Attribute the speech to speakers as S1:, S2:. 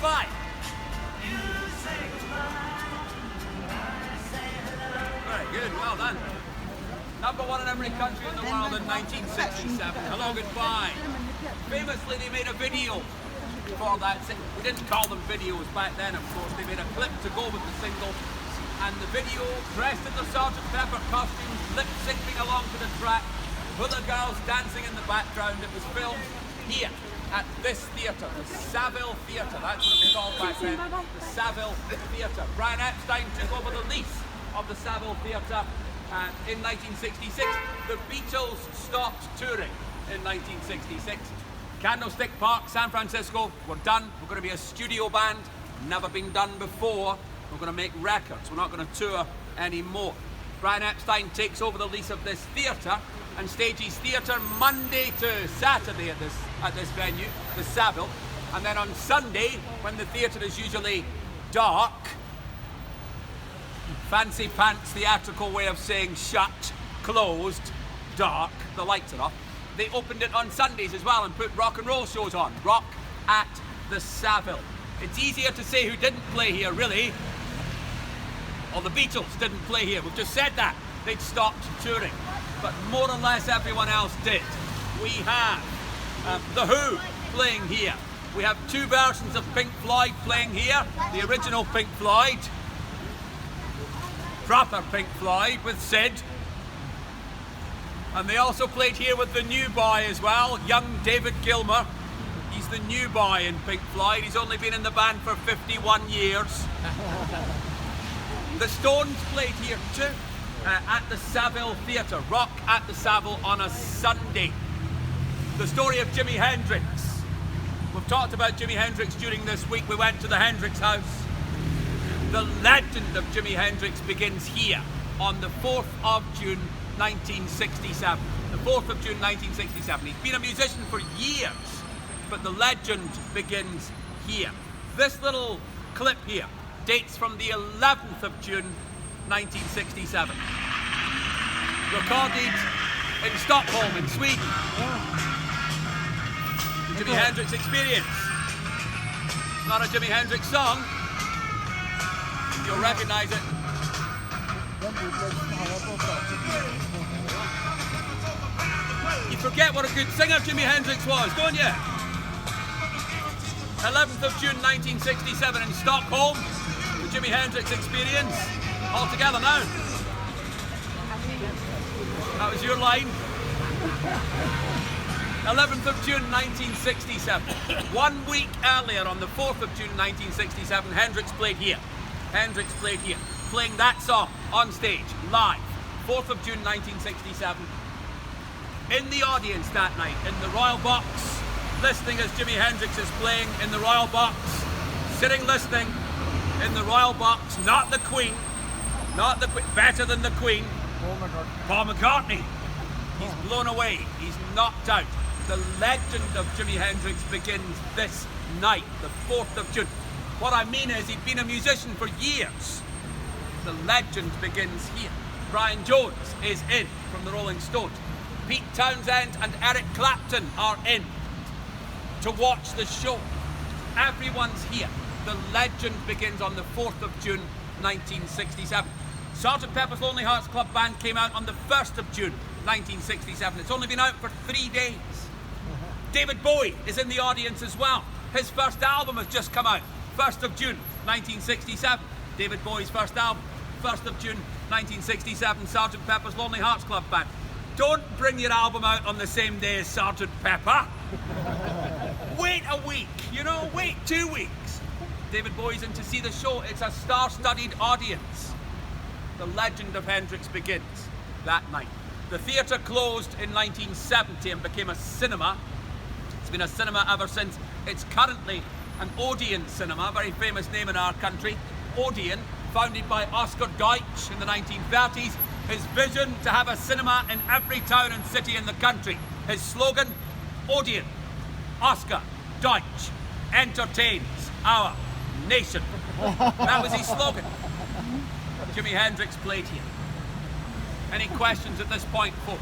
S1: goodbye. Very good, well done. Number one in every country in the world in 1967. Hello, goodbye. Famously, they made a video for that. We didn't call them videos back then, of course. They made a clip to go with the single. And the video, dressed in the Sgt. Pepper costumes, lip-syncing along to the track, with the girls dancing in the background. It was filmed here at this theatre, the Saville Theatre. That's what it was called back then, the Saville Theatre. Brian Epstein took over the lease of the Saville Theatre in 1966. The Beatles stopped touring in 1966. Candlestick Park, San Francisco, we're done. We're going to be a studio band, never been done before. We're going to make records, we're not going to tour anymore. Brian Epstein takes over the lease of this theatre and stages theatre Monday to Saturday at this venue, the Saville. And then on Sunday, when the theatre is usually dark, fancy pants theatrical way of saying shut, closed, dark, the lights are off. They opened it on Sundays as well and put rock and roll shows on. Rock at the Saville. It's easier to say who didn't play here, really. Well, the Beatles didn't play here. We've just said that. They'd stopped touring. But more or less everyone else did. We have The Who playing here. We have two versions of Pink Floyd playing here. The original Pink Floyd. Proper Pink Floyd with Sid. And they also played here with the new boy as well, young David Gilmour. He's the new boy in Pink Floyd. He's only been in the band for 51 years. The Stones played here too, at the Saville Theatre. Rock at the Saville on a Sunday. The story of Jimi Hendrix. We've talked about Jimi Hendrix during this week. We went to the Hendrix house. The legend of Jimi Hendrix begins here on the 4th of June 1967. The 4th of June 1967. He's been a musician for years, but the legend begins here. This little clip here dates from the 11th of June 1967. Recorded in Stockholm in Sweden. The Jimi Hendrix Experience. Not a Jimi Hendrix song. You'll recognise it. You forget what a good singer Jimi Hendrix was, don't you? 11th of June 1967 in Stockholm. The Jimi Hendrix Experience. All together now. That was your line. 11th of June 1967. 1 week earlier, on the 4th of June 1967, Hendrix played here. Hendrix played here, playing that song on stage, live. 4th of June 1967. In the audience that night, in the Royal Box, listening as Jimi Hendrix is playing in the Royal Box, sitting listening in the Royal Box, not the Queen, better than the Queen, Paul McCartney. He's blown away, he's knocked out. The legend of Jimi Hendrix begins this night, the 4th of June. What I mean is, he'd been a musician for years. The legend begins here. Brian Jones is in from the Rolling Stones. Pete Townsend and Eric Clapton are in to watch the show. Everyone's here. The legend begins on the 4th of June 1967. Sgt. Pepper's Lonely Hearts Club Band came out on the 1st of June 1967. It's only been out for 3 days. David Bowie is in the audience as well. His first album has just come out, 1st of June 1967. David Bowie's first album, 1st of June 1967, Sgt. Pepper's Lonely Hearts Club Band. Don't bring your album out on the same day as Sgt. Pepper. Wait a week, wait 2 weeks. David Bowie's in to see the show. It's a star-studded audience. The legend of Hendrix begins that night. The theatre closed in 1970 and became a cinema. It's been a cinema ever since. It's currently an Odeon cinema, a very famous name in our country. Odeon, founded by Oscar Deutsch in the 1930s. His vision to have a cinema in every town and city in the country. His slogan, Odeon, Oscar Deutsch, entertains our nation. That was his slogan. Jimi Hendrix played here. Any questions at this point, folks?